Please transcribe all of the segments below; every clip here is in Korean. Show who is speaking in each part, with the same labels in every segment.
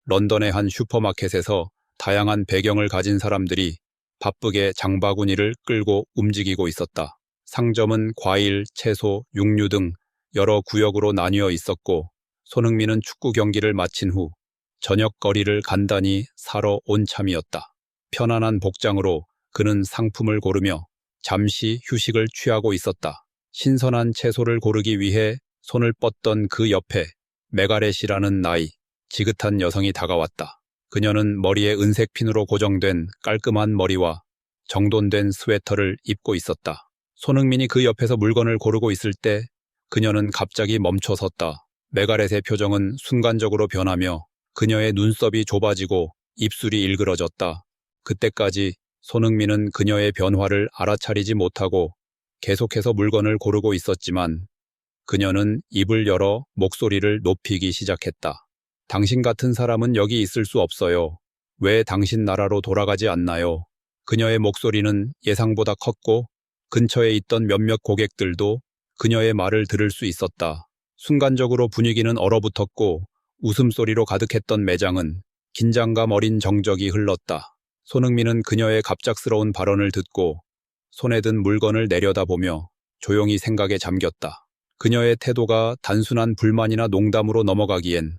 Speaker 1: 런던의 한 슈퍼마켓에서 다양한 배경을 가진 사람들이 바쁘게 장바구니를 끌고 움직이고 있었다. 상점은 과일, 채소, 육류 등 여러 구역으로 나뉘어 있었고 손흥민은 축구 경기를 마친 후 저녁거리를 간단히 사러 온 참이었다. 편안한 복장으로 그는 상품을 고르며 잠시 휴식을 취하고 있었다. 신선한 채소를 고르기 위해 손을 뻗던 그 옆에 메가렛이라는 나이, 지긋한 여성이 다가왔다. 그녀는 머리에 은색 핀으로 고정된 깔끔한 머리와 정돈된 스웨터를 입고 있었다. 손흥민이 그 옆에서 물건을 고르고 있을 때 그녀는 갑자기 멈춰섰다. 메가렛의 표정은 순간적으로 변하며 그녀의 눈썹이 좁아지고 입술이 일그러졌다. 그때까지 손흥민은 그녀의 변화를 알아차리지 못하고 계속해서 물건을 고르고 있었지만 그녀는 입을 열어 목소리를 높이기 시작했다. 당신 같은 사람은 여기 있을 수 없어요. 왜 당신 나라로 돌아가지 않나요? 그녀의 목소리는 예상보다 컸고 근처에 있던 몇몇 고객들도 그녀의 말을 들을 수 있었다. 순간적으로 분위기는 얼어붙었고 웃음소리로 가득했던 매장은 긴장감 어린 정적이 흘렀다. 손흥민은 그녀의 갑작스러운 발언을 듣고 손에 든 물건을 내려다보며 조용히 생각에 잠겼다. 그녀의 태도가 단순한 불만이나 농담으로 넘어가기엔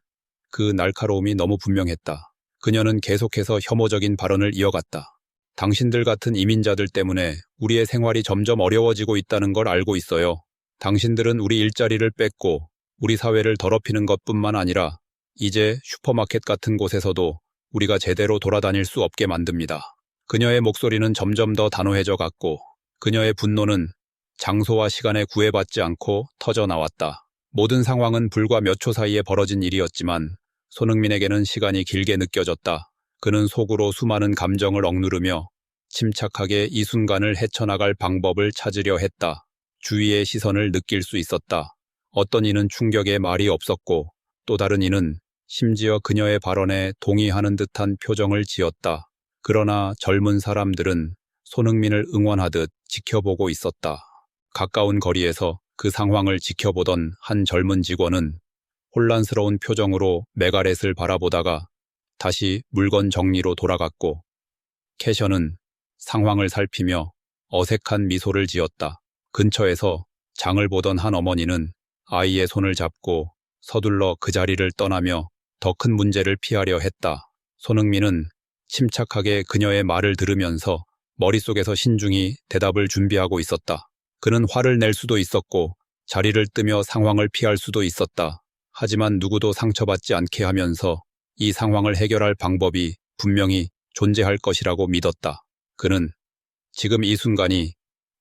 Speaker 1: 그 날카로움이 너무 분명했다. 그녀는 계속해서 혐오적인 발언을 이어갔다. 당신들 같은 이민자들 때문에 우리의 생활이 점점 어려워지고 있다는 걸 알고 있어요. 당신들은 우리 일자리를 뺏고 우리 사회를 더럽히는 것뿐만 아니라 이제 슈퍼마켓 같은 곳에서도 우리가 제대로 돌아다닐 수 없게 만듭니다. 그녀의 목소리는 점점 더 단호해져 갔고 그녀의 분노는 장소와 시간에 구애받지 않고 터져나왔다. 모든 상황은 불과 몇 초 사이에 벌어진 일이었지만 손흥민에게는 시간이 길게 느껴졌다. 그는 속으로 수많은 감정을 억누르며 침착하게 이 순간을 헤쳐나갈 방법을 찾으려 했다. 주위의 시선을 느낄 수 있었다. 어떤 이는 충격에 말이 없었고 또 다른 이는 심지어 그녀의 발언에 동의하는 듯한 표정을 지었다. 그러나 젊은 사람들은 손흥민을 응원하듯 지켜보고 있었다. 가까운 거리에서 그 상황을 지켜보던 한 젊은 직원은 혼란스러운 표정으로 메가렛을 바라보다가 다시 물건 정리로 돌아갔고 캐셔는 상황을 살피며 어색한 미소를 지었다. 근처에서 장을 보던 한 어머니는 아이의 손을 잡고 서둘러 그 자리를 떠나며 더 큰 문제를 피하려 했다. 손흥민은 침착하게 그녀의 말을 들으면서 머릿속에서 신중히 대답을 준비하고 있었다. 그는 화를 낼 수도 있었고 자리를 뜨며 상황을 피할 수도 있었다. 하지만 누구도 상처받지 않게 하면서 이 상황을 해결할 방법이 분명히 존재할 것이라고 믿었다. 그는 지금 이 순간이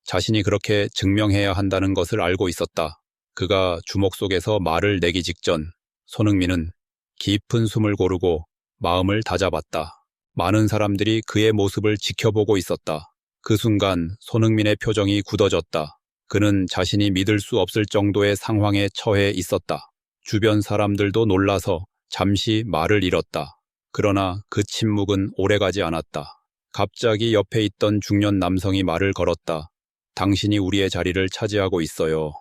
Speaker 1: 자신이 그렇게 증명해야 한다는 것을 알고 있었다. 그가 주먹 속에서 말을 내기 직전 손흥민은 깊은 숨을 고르고 마음을 다잡았다. 많은 사람들이 그의 모습을 지켜보고 있었다. 그 순간 손흥민의 표정이 굳어졌다. 그는 자신이 믿을 수 없을 정도의 상황에 처해 있었다. 주변 사람들도 놀라서 잠시 말을 잃었다. 그러나 그 침묵은 오래가지 않았다. 갑자기 옆에 있던 중년 남성이 말을 걸었다. 당신이 우리의 자리를 차지하고 있어요.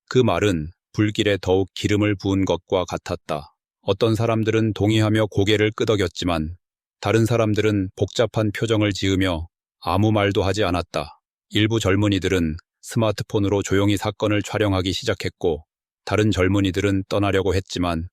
Speaker 1: 그 말은 불길에 더욱 기름을 부은 것과 같았다. 어떤 사람들은 동의하며 고개를 끄덕였지만 다른 사람들은 복잡한 표정을 지으며 아무 말도 하지 않았다. 일부 젊은이들은 스마트폰으로 조용히 사건을 촬영하기 시작했고 다른 젊은이들은 떠나려고 했지만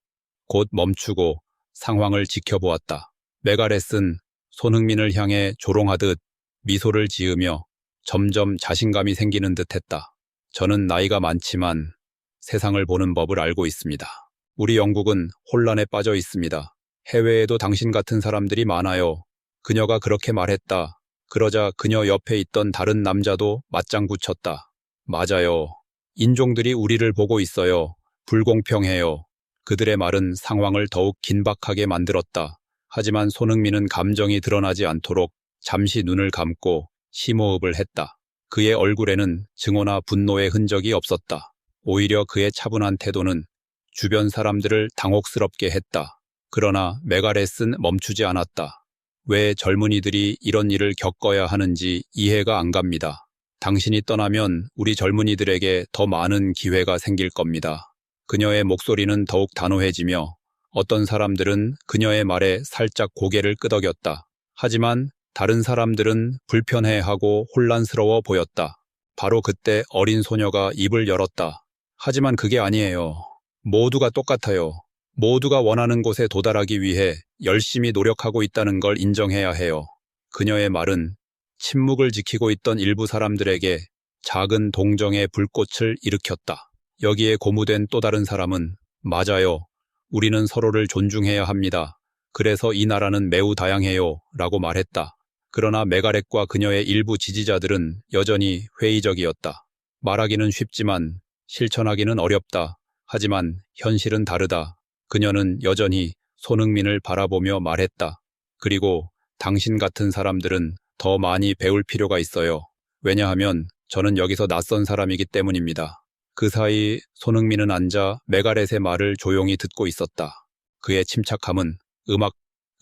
Speaker 1: 곧 멈추고 상황을 지켜보았다. 메가렛은 손흥민을 향해 조롱하듯 미소를 지으며 점점 자신감이 생기는 듯했다. 저는 나이가 많지만 세상을 보는 법을 알고 있습니다. 우리 영국은 혼란에 빠져 있습니다. 해외에도 당신 같은 사람들이 많아요. 그녀가 그렇게 말했다. 그러자 그녀 옆에 있던 다른 남자도 맞장구 쳤다. 맞아요. 인종들이 우리를 보고 있어요. 불공평해요. 그들의 말은 상황을 더욱 긴박하게 만들었다. 하지만 손흥민은 감정이 드러나지 않도록 잠시 눈을 감고 심호흡을 했다. 그의 얼굴에는 증오나 분노의 흔적이 없었다. 오히려 그의 차분한 태도는 주변 사람들을 당혹스럽게 했다. 그러나 메가렛은 멈추지 않았다. 왜 젊은이들이 이런 일을 겪어야 하는지 이해가 안 갑니다. 당신이 떠나면 우리 젊은이들에게 더 많은 기회가 생길 겁니다. 그녀의 목소리는 더욱 단호해지며 어떤 사람들은 그녀의 말에 살짝 고개를 끄덕였다. 하지만 다른 사람들은 불편해하고 혼란스러워 보였다. 바로 그때 어린 소녀가 입을 열었다. 하지만 그게 아니에요. 모두가 똑같아요. 모두가 원하는 곳에 도달하기 위해 열심히 노력하고 있다는 걸 인정해야 해요. 그녀의 말은 침묵을 지키고 있던 일부 사람들에게 작은 동정의 불꽃을 일으켰다. 여기에 고무된 또 다른 사람은 맞아요. 우리는 서로를 존중해야 합니다. 그래서 이 나라는 매우 다양해요. 라고 말했다. 그러나 메가렛과 그녀의 일부 지지자들은 여전히 회의적이었다. 말하기는 쉽지만 실천하기는 어렵다. 하지만 현실은 다르다. 그녀는 여전히 손흥민을 바라보며 말했다. 그리고 당신 같은 사람들은 더 많이 배울 필요가 있어요. 왜냐하면 저는 여기서 낯선 사람이기 때문입니다. 그 사이 손흥민은 앉아 메가렛의 말을 조용히 듣고 있었다. 그의 침착함은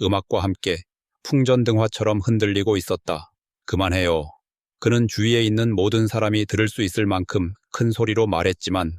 Speaker 1: 음악과 함께 풍전등화처럼 흔들리고 있었다. 그만해요. 그는 주위에 있는 모든 사람이 들을 수 있을 만큼 큰 소리로 말했지만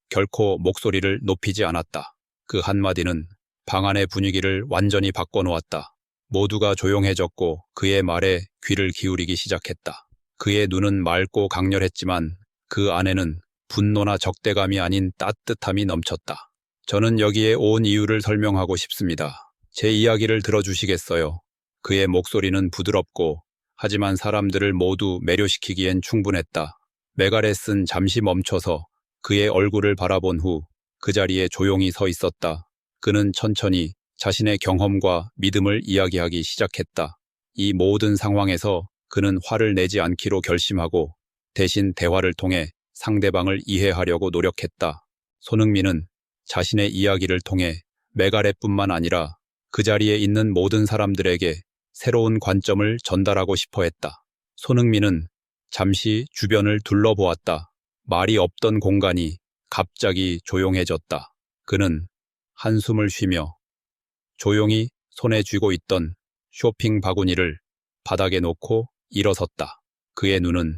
Speaker 1: 결코 목소리를 높이지 않았다. 그 한마디는 방 안의 분위기를 완전히 바꿔놓았다. 모두가 조용해졌고 그의 말에 귀를 기울이기 시작했다. 그의 눈은 맑고 강렬했지만 그 안에는 분노나 적대감이 아닌 따뜻함이 넘쳤다. 저는 여기에 온 이유를 설명하고 싶습니다. 제 이야기를 들어주시겠어요? 그의 목소리는 부드럽고 하지만 사람들을 모두 매료시키기엔 충분했다. 메가렛은 잠시 멈춰서 그의 얼굴을 바라본 후 그 자리에 조용히 서 있었다. 그는 천천히 자신의 경험과 믿음을 이야기하기 시작했다. 이 모든 상황에서 그는 화를 내지 않기로 결심하고 대신 대화를 통해 상대방을 이해하려고 노력했다. 손흥민은 자신의 이야기를 통해 메가렛뿐만 아니라 그 자리에 있는 모든 사람들에게 새로운 관점을 전달하고 싶어 했다. 손흥민은 잠시 주변을 둘러보았다. 말이 없던 공간이 갑자기 조용해졌다. 그는 한숨을 쉬며 조용히 손에 쥐고 있던 쇼핑 바구니를 바닥에 놓고 일어섰다. 그의 눈은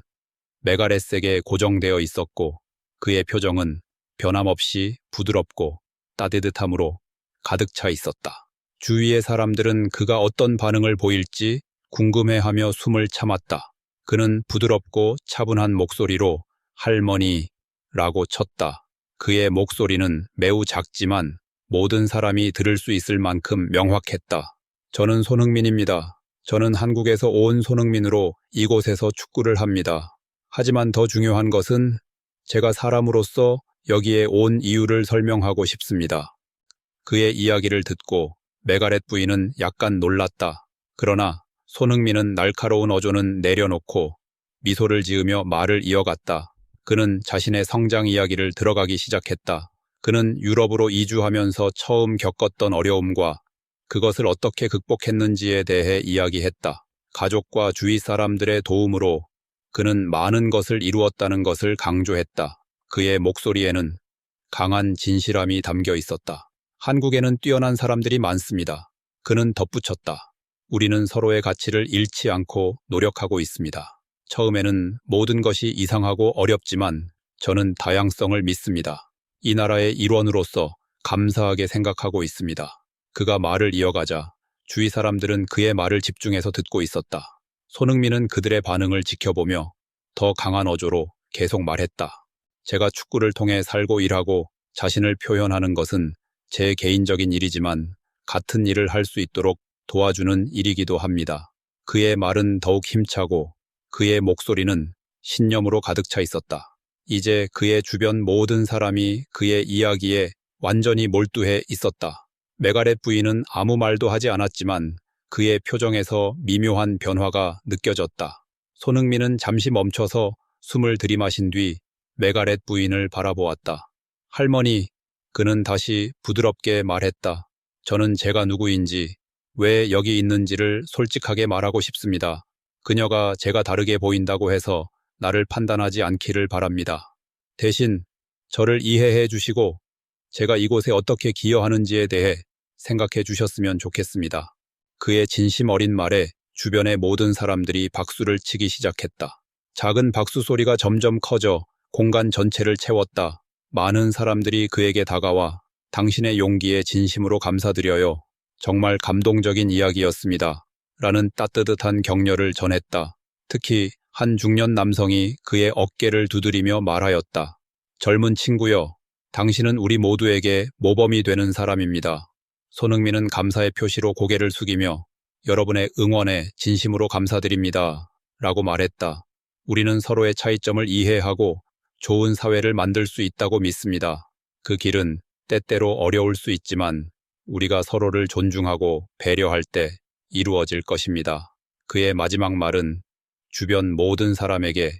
Speaker 1: 메가렛에게 고정되어 있었고 그의 표정은 변함없이 부드럽고 따뜻함으로 가득 차 있었다. 주위의 사람들은 그가 어떤 반응을 보일지 궁금해하며 숨을 참았다. 그는 부드럽고 차분한 목소리로 할머니라고 쳤다. 그의 목소리는 매우 작지만 모든 사람이 들을 수 있을 만큼 명확했다. 저는 손흥민입니다. 저는 한국에서 온 손흥민으로 이곳에서 축구를 합니다. 하지만 더 중요한 것은 제가 사람으로서 여기에 온 이유를 설명하고 싶습니다. 그의 이야기를 듣고 메가렛 부인은 약간 놀랐다. 그러나 손흥민은 날카로운 어조는 내려놓고 미소를 지으며 말을 이어갔다. 그는 자신의 성장 이야기를 들어가기 시작했다. 그는 유럽으로 이주하면서 처음 겪었던 어려움과 그것을 어떻게 극복했는지에 대해 이야기했다. 가족과 주위 사람들의 도움으로 그는 많은 것을 이루었다는 것을 강조했다. 그의 목소리에는 강한 진실함이 담겨 있었다. 한국에는 뛰어난 사람들이 많습니다. 그는 덧붙였다. 우리는 서로의 가치를 잃지 않고 노력하고 있습니다. 처음에는 모든 것이 이상하고 어렵지만 저는 다양성을 믿습니다. 이 나라의 일원으로서 감사하게 생각하고 있습니다. 그가 말을 이어가자 주위 사람들은 그의 말을 집중해서 듣고 있었다. 손흥민은 그들의 반응을 지켜보며 더 강한 어조로 계속 말했다. 제가 축구를 통해 살고 일하고 자신을 표현하는 것은 제 개인적인 일이지만 같은 일을 할 수 있도록 도와주는 일이기도 합니다. 그의 말은 더욱 힘차고 그의 목소리는 신념으로 가득 차 있었다. 이제 그의 주변 모든 사람이 그의 이야기에 완전히 몰두해 있었다. 메가렛 부인은 아무 말도 하지 않았지만 그의 표정에서 미묘한 변화가 느껴졌다. 손흥민은 잠시 멈춰서 숨을 들이마신 뒤 메가렛 부인을 바라보았다. 할머니, 그는 다시 부드럽게 말했다. 저는 제가 누구인지, 왜 여기 있는지를 솔직하게 말하고 싶습니다. 그녀가 제가 다르게 보인다고 해서 나를 판단하지 않기를 바랍니다. 대신 저를 이해해 주시고 제가 이곳에 어떻게 기여하는지에 대해 생각해 주셨으면 좋겠습니다. 그의 진심 어린 말에 주변의 모든 사람들이 박수를 치기 시작했다. 작은 박수 소리가 점점 커져 공간 전체를 채웠다. 많은 사람들이 그에게 다가와 당신의 용기에 진심으로 감사드려요. 정말 감동적인 이야기였습니다. 라는 따뜻한 격려를 전했다. 특히 한 중년 남성이 그의 어깨를 두드리며 말하였다. 젊은 친구여, 당신은 우리 모두에게 모범이 되는 사람입니다. 손흥민은 감사의 표시로 고개를 숙이며 여러분의 응원에 진심으로 감사드립니다. 라고 말했다. 우리는 서로의 차이점을 이해하고 좋은 사회를 만들 수 있다고 믿습니다. 그 길은 때때로 어려울 수 있지만 우리가 서로를 존중하고 배려할 때 이루어질 것입니다. 그의 마지막 말은 주변 모든 사람에게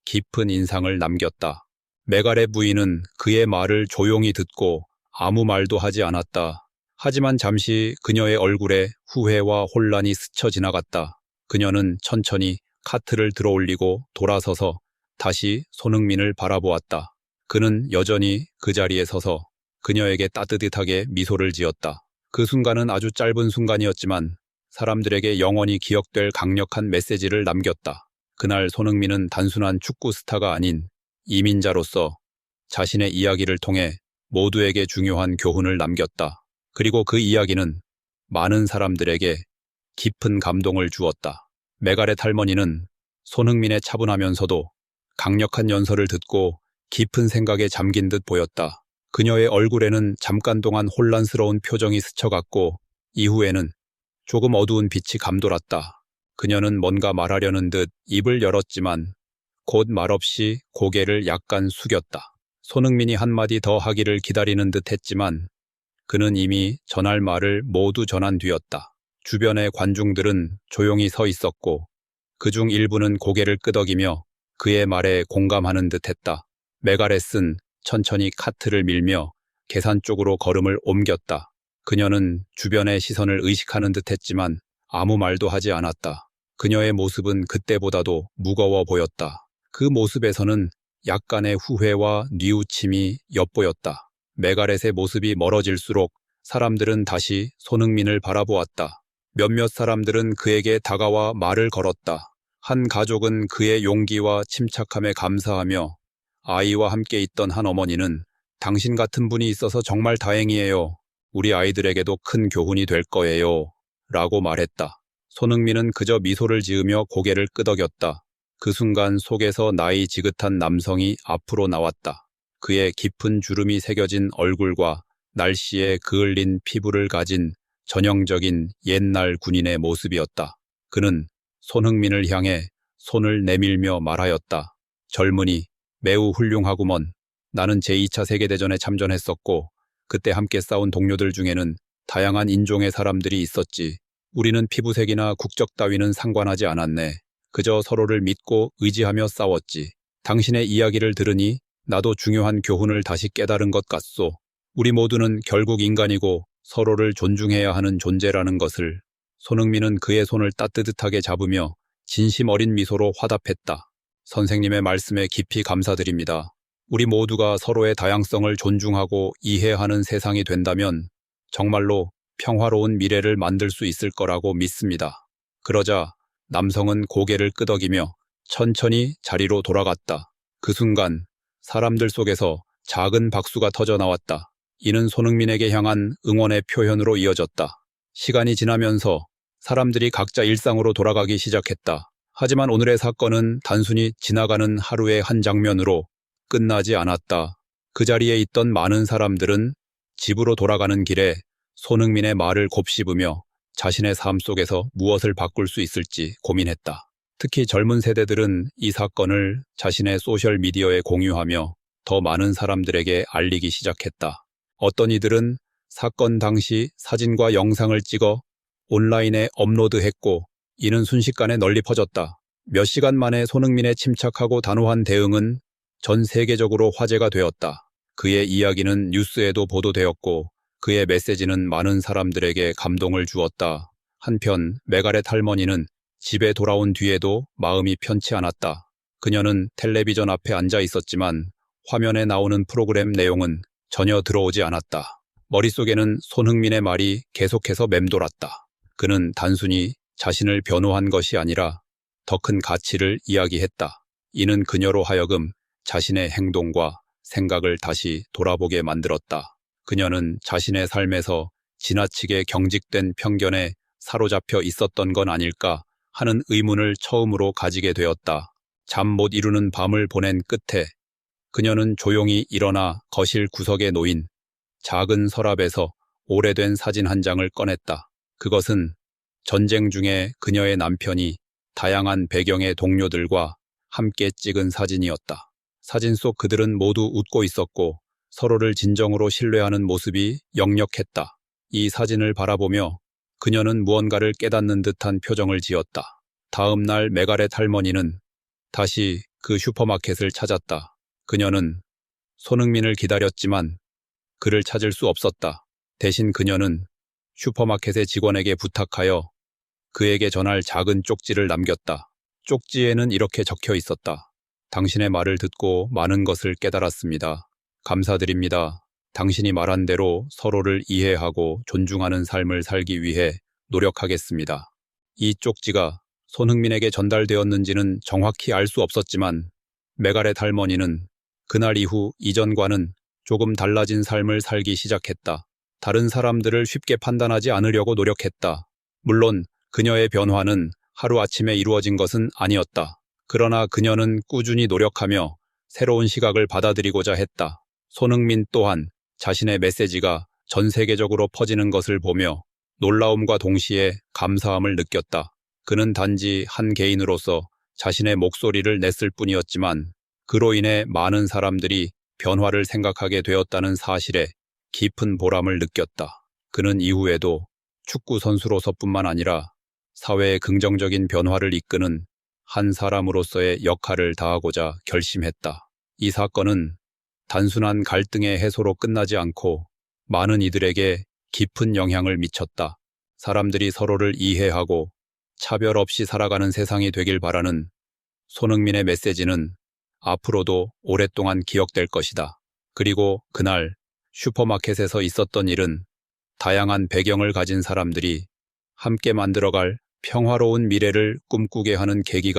Speaker 1: 깊은 인상을 남겼다. 메갈의 부인은 그의 말을 조용히 듣고 아무 말도 하지 않았다. 하지만 잠시 그녀의 얼굴에 후회와 혼란이 스쳐 지나갔다. 그녀는 천천히 카트를 들어올리고 돌아서서 다시 손흥민을 바라보았다. 그는 여전히 그 자리에 서서 그녀에게 따뜻하게 미소를 지었다. 그 순간은 아주 짧은 순간이었지만 사람들에게 영원히 기억될 강력한 메시지를 남겼다. 그날 손흥민은 단순한 축구 스타가 아닌 이민자로서 자신의 이야기를 통해 모두에게 중요한 교훈을 남겼다. 그리고 그 이야기는 많은 사람들에게 깊은 감동을 주었다. 메가렛 할머니는 손흥민의 차분하면서도 강력한 연설을 듣고 깊은 생각에 잠긴 듯 보였다. 그녀의 얼굴에는 잠깐 동안 혼란스러운 표정이 스쳐갔고 이후에는 조금 어두운 빛이 감돌았다. 그녀는 뭔가 말하려는 듯 입을 열었지만 곧 말없이 고개를 약간 숙였다. 손흥민이 한마디 더 하기를 기다리는 듯 했지만 그는 이미 전할 말을 모두 전한 뒤였다. 주변의 관중들은 조용히 서 있었고 그중 일부는 고개를 끄덕이며 그의 말에 공감하는 듯 했다. 메가렛은 천천히 카트를 밀며 계산 쪽으로 걸음을 옮겼다. 그녀는 주변의 시선을 의식하는 듯 했지만 아무 말도 하지 않았다. 그녀의 모습은 그때보다도 무거워 보였다. 그 모습에서는 약간의 후회와 뉘우침이 엿보였다. 메가렛의 모습이 멀어질수록 사람들은 다시 손흥민을 바라보았다. 몇몇 사람들은 그에게 다가와 말을 걸었다. 한 가족은 그의 용기와 침착함에 감사하며 아이와 함께 있던 한 어머니는 당신 같은 분이 있어서 정말 다행이에요. 우리 아이들에게도 큰 교훈이 될 거예요. 라고 말했다. 손흥민은 그저 미소를 지으며 고개를 끄덕였다. 그 순간 속에서 나이 지긋한 남성이 앞으로 나왔다. 그의 깊은 주름이 새겨진 얼굴과 날씨에 그을린 피부를 가진 전형적인 옛날 군인의 모습이었다. 그는 손흥민을 향해 손을 내밀며 말하였다. 젊은이, 매우 훌륭하구먼. 나는 제2차 세계대전에 참전했었고 그때 함께 싸운 동료들 중에는 다양한 인종의 사람들이 있었지. 우리는 피부색이나 국적 따위는 상관하지 않았네. 그저 서로를 믿고 의지하며 싸웠지. 당신의 이야기를 들으니 나도 중요한 교훈을 다시 깨달은 것 같소. 우리 모두는 결국 인간이고 서로를 존중해야 하는 존재라는 것을. 손흥민은 그의 손을 따뜻하게 잡으며 진심 어린 미소로 화답했다. 선생님의 말씀에 깊이 감사드립니다. 우리 모두가 서로의 다양성을 존중하고 이해하는 세상이 된다면 정말로 평화로운 미래를 만들 수 있을 거라고 믿습니다. 그러자 남성은 고개를 끄덕이며 천천히 자리로 돌아갔다. 그 순간 사람들 속에서 작은 박수가 터져 나왔다. 이는 손흥민에게 향한 응원의 표현으로 이어졌다. 시간이 지나면서 사람들이 각자 일상으로 돌아가기 시작했다. 하지만 오늘의 사건은 단순히 지나가는 하루의 한 장면으로 끝나지 않았다. 그 자리에 있던 많은 사람들은 집으로 돌아가는 길에 손흥민의 말을 곱씹으며 자신의 삶 속에서 무엇을 바꿀 수 있을지 고민했다. 특히 젊은 세대들은 이 사건을 자신의 소셜미디어에 공유하며 더 많은 사람들에게 알리기 시작했다. 어떤 이들은 사건 당시 사진과 영상을 찍어 온라인에 업로드했고 이는 순식간에 널리 퍼졌다. 몇 시간 만에 손흥민의 침착하고 단호한 대응은 전 세계적으로 화제가 되었다. 그의 이야기는 뉴스에도 보도되었고 그의 메시지는 많은 사람들에게 감동을 주었다. 한편 메가렛 할머니는 집에 돌아온 뒤에도 마음이 편치 않았다. 그녀는 텔레비전 앞에 앉아 있었지만 화면에 나오는 프로그램 내용은 전혀 들어오지 않았다. 머릿속에는 손흥민의 말이 계속해서 맴돌았다. 그는 단순히 자신을 변호한 것이 아니라 더 큰 가치를 이야기했다. 이는 그녀로 하여금 자신의 행동과 생각을 다시 돌아보게 만들었다. 그녀는 자신의 삶에서 지나치게 경직된 편견에 사로잡혀 있었던 건 아닐까 하는 의문을 처음으로 가지게 되었다. 잠 못 이루는 밤을 보낸 끝에 그녀는 조용히 일어나 거실 구석에 놓인 작은 서랍에서 오래된 사진 한 장을 꺼냈다. 그것은 전쟁 중에 그녀의 남편이 다양한 배경의 동료들과 함께 찍은 사진이었다. 사진 속 그들은 모두 웃고 있었고 서로를 진정으로 신뢰하는 모습이 역력했다. 이 사진을 바라보며 그녀는 무언가를 깨닫는 듯한 표정을 지었다. 다음 날 메가렛 할머니는 다시 그 슈퍼마켓을 찾았다. 그녀는 손흥민을 기다렸지만 그를 찾을 수 없었다. 대신 그녀는 슈퍼마켓의 직원에게 부탁하여 그에게 전할 작은 쪽지를 남겼다. 쪽지에는 이렇게 적혀 있었다. 당신의 말을 듣고 많은 것을 깨달았습니다. 감사드립니다. 당신이 말한 대로 서로를 이해하고 존중하는 삶을 살기 위해 노력하겠습니다. 이 쪽지가 손흥민에게 전달되었는지는 정확히 알 수 없었지만 메가렛 할머니는 그날 이후 이전과는 조금 달라진 삶을 살기 시작했다. 다른 사람들을 쉽게 판단하지 않으려고 노력했다. 물론 그녀의 변화는 하루아침에 이루어진 것은 아니었다. 그러나 그녀는 꾸준히 노력하며 새로운 시각을 받아들이고자 했다. 손흥민 또한 자신의 메시지가 전 세계적으로 퍼지는 것을 보며 놀라움과 동시에 감사함을 느꼈다. 그는 단지 한 개인으로서 자신의 목소리를 냈을 뿐이었지만 그로 인해 많은 사람들이 변화를 생각하게 되었다는 사실에 깊은 보람을 느꼈다. 그는 이후에도 축구 선수로서뿐만 아니라 사회의 긍정적인 변화를 이끄는 한 사람으로서의 역할을 다하고자 결심했다. 이 사건은 단순한 갈등의 해소로 끝나지 않고 많은 이들에게 깊은 영향을 미쳤다. 사람들이 서로를 이해하고 차별 없이 살아가는 세상이 되길 바라는 손흥민의 메시지는 앞으로도 오랫동안 기억될 것이다. 그리고 그날 슈퍼마켓에서 있었던 일은 다양한 배경을 가진 사람들이 함께 만들어갈 평화로운 미래를 꿈꾸게 하는 계기가